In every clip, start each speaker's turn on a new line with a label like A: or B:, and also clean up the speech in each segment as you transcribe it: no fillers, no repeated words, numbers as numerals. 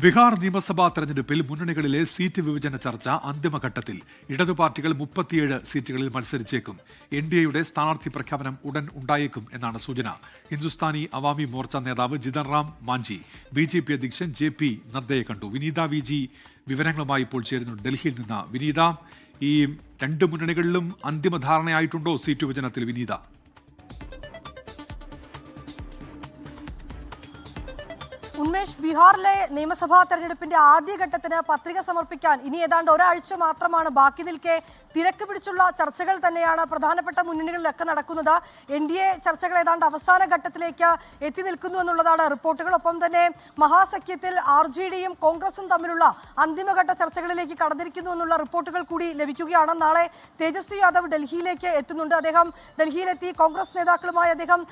A: ബീഹാർ നിയമസഭാ തെരഞ്ഞെടുപ്പിൽ മുന്നണികളിലെ സീറ്റ് വിഭജന ചർച്ച അന്തിമഘട്ടത്തിൽ. ഇടതു പാർട്ടികൾ 37 സീറ്റുകളിൽ മത്സരിച്ചേക്കും. NDAയുടെ സ്ഥാനാർത്ഥി പ്രഖ്യാപനം ഉടൻ ഉണ്ടായേക്കും എന്നാണ് സൂചന. ഹിന്ദുസ്ഥാനി അവാമി മോർച്ച നേതാവ് ജിതൻ റാം മാഞ്ചി BJP അധ്യക്ഷൻ JP നദ്ദയെ കണ്ടു. വിനീത VG വിവരങ്ങളുമായി ഇപ്പോൾ ചേരുന്നു ഡൽഹിയിൽ നിന്ന്. വിനീത, ഈ രണ്ട് മുന്നണികളിലും അന്തിമ ധാരണയായിട്ടുണ്ടോ സീറ്റ് വിഭജനത്തിൽ? വിനീത,
B: ഉന്മേഷ്, ബീഹാറിലെ നിയമസഭാ തെരഞ്ഞെടുപ്പിന്റെ ആദ്യഘട്ടത്തിന് പത്രിക സമർപ്പിക്കാൻ ഇനി ഏതാണ്ട് ഒരാഴ്ച മാത്രമാണ് ബാക്കി നിൽക്കെ തിരക്ക് പിടിച്ചുള്ള ചർച്ചകൾ തന്നെയാണ് പ്രധാനപ്പെട്ട മുന്നണികളിലൊക്കെ നടക്കുന്നത്. NDA ചർച്ചകൾ ഏതാണ്ട് അവസാന ഘട്ടത്തിലേക്ക് എത്തി നിൽക്കുന്നു എന്നുള്ളതാണ് റിപ്പോർട്ടുകൾ. ഒപ്പം തന്നെ മഹാസഖ്യത്തിൽ RJDയും കോൺഗ്രസും തമ്മിലുള്ള അന്തിമഘട്ട ചർച്ചകളിലേക്ക് കടന്നിരിക്കുന്നു എന്നുള്ള റിപ്പോർട്ടുകൾ കൂടി ലഭിക്കുകയാണ്. നാളെ തേജസ്വി യാദവ് ഡൽഹിയിലേക്ക് എത്തുന്നുണ്ട്. അദ്ദേഹം ഡൽഹിയിലെത്തി കോൺഗ്രസ് നേതാക്കളുമായി അദ്ദേഹം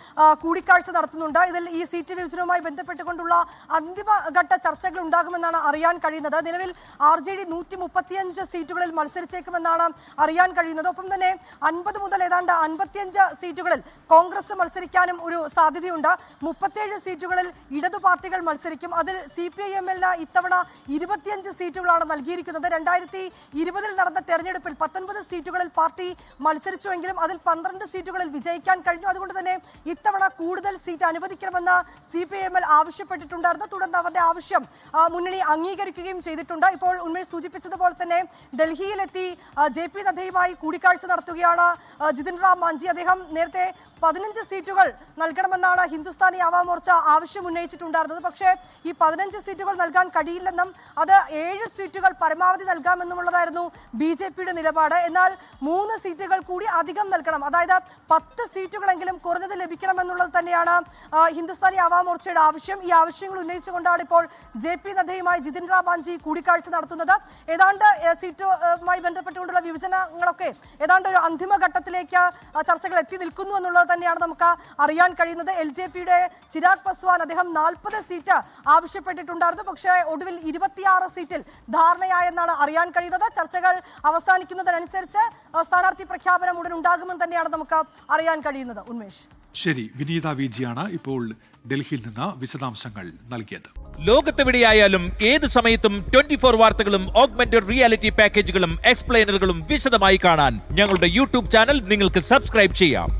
B: കൂടിക്കാഴ്ച നടത്തുന്നുണ്ട്. ഇതിൽ ഈ സീറ്റ് വിഭജനവുമായി ബന്ധപ്പെട്ടുകൊണ്ടുള്ള അന്തിമഘട്ട ചർച്ചകൾ ഉണ്ടാകുമെന്നാണ് അറിയാൻ കഴിയുന്നത്. നിലവിൽ RJD 135 സീറ്റുകളിൽ മത്സരിച്ചേക്കുമെന്നാണ് അറിയാൻ കഴിയുന്നത്. ഒപ്പം തന്നെ 50 മുതൽ ഏതാണ്ട് 55 സീറ്റുകളിൽ കോൺഗ്രസ് മത്സരിക്കാനും ഒരു സാധ്യതയുണ്ട്. 37 സീറ്റുകളിൽ ഇടതു പാർട്ടികൾ മത്സരിക്കും. അതിൽ CPIM-ന് ഇത്തവണ 25 സീറ്റുകളാണ് നൽകിയിരിക്കുന്നത്. 2020 നടന്ന തെരഞ്ഞെടുപ്പിൽ 19 സീറ്റുകളിൽ പാർട്ടി മത്സരിച്ചുവെങ്കിലും അതിൽ 12 സീറ്റുകളിൽ വിജയിക്കാൻ കഴിഞ്ഞു. അതുകൊണ്ട് തന്നെ ഇത്തവണ കൂടുതൽ സീറ്റ് അനുവദിക്കണമെന്ന് CPIM ആവശ്യപ്പെട്ടിട്ടുണ്ടായിരുന്നു. തുടർന്ന് അവരുടെ ആവശ്യം മുന്നണി അംഗീകരിക്കുകയും ചെയ്തിട്ടുണ്ട്. ഇപ്പോൾ ഉന്മേഷ് സൂചിപ്പിച്ചതുപോലെ തന്നെ ഡൽഹിയിലെത്തി JP നദ്ദയുമായി കൂടിക്കാഴ്ച നടത്തുകയാണ് ജിതിൻ റാം മാഞ്ചി. അദ്ദേഹം നേരത്തെ 15 സീറ്റുകൾ നൽകണമെന്നാണ് ഹിന്ദുസ്ഥാനി അവാം മോർച്ച ആവശ്യം ഉന്നയിച്ചിട്ടുണ്ടായിരുന്നത്. പക്ഷേ ഈ 15 സീറ്റുകൾ നൽകാൻ കഴിയില്ലെന്നും അത് 7 സീറ്റുകൾ പരമാവധി നൽകാമെന്നുമുള്ളതായിരുന്നു BJPയുടെ നിലപാട്. എന്നാൽ 3 സീറ്റുകൾ കൂടി അധികം നൽകണം, അതായത് 10 സീറ്റുകളെങ്കിലും കുറഞ്ഞത് ലഭിക്കണമെന്നുള്ളത് തന്നെയാണ് ഹിന്ദുസ്ഥാനി അവാം മോർച്ചയുടെ ആവശ്യം. ഈ ആവശ്യങ്ങൾ ഉന്നയിച്ചുകൊണ്ടാണ് ഇപ്പോൾ JP നദ്ദയുമായി ജിതിൻ റാം മാഞ്ചി കൂടിക്കാഴ്ച നടത്തുന്നത്. ഏതാണ്ട് സീറ്റുമായി ബന്ധപ്പെട്ടുകൊണ്ടുള്ള വിഭജനങ്ങളൊക്കെ ഏതാണ്ട് ഒരു അന്തിമഘട്ടത്തിലേക്ക് ചർച്ചകൾ എത്തി നിൽക്കുന്നു എന്നുള്ളത് തന്നെയാണ് നമുക്ക് അറിയാൻ കഴിയുന്നത്. LJPയുടെ ചിരാഗ് പസ്വാൻ അദ്ദേഹം 40 സീറ്റ് ആവശ്യപ്പെട്ടിട്ടുണ്ടായിരുന്നു. പക്ഷേ ഒടുവിൽ 26 സീറ്റിൽ ധാരണയായെന്നാണ് അറിയാൻ കഴിയുന്നത്. ചർച്ചകൾ അവസാനിക്കുന്നതിനനുസരിച്ച് സ്ഥാനാർത്ഥി പ്രഖ്യാപനം ഉടൻ ഉണ്ടാകുമെന്ന് തന്നെയാണ് നമുക്ക് അറിയാൻ കഴിയുന്നത്. ഉന്മേഷ്,
A: ശരി. വിനീത VG ആണ് ഇപ്പോൾ ഡൽഹിയിൽ നിന്ന് വിശദാംശങ്ങൾ നൽകിയത്.
C: ലോകത്തെവിടെയായാലും ഏത് സമയത്തും 24 വാർത്തകളും ഓഗ്മെന്റഡ് റിയാലിറ്റി പാക്കേജുകളും എക്സ്പ്ലെയിനറുകളും വിശദമായി കാണാൻ ഞങ്ങളുടെ YouTube ചാനൽ നിങ്ങൾക്ക് സബ്സ്ക്രൈബ് ചെയ്യാം.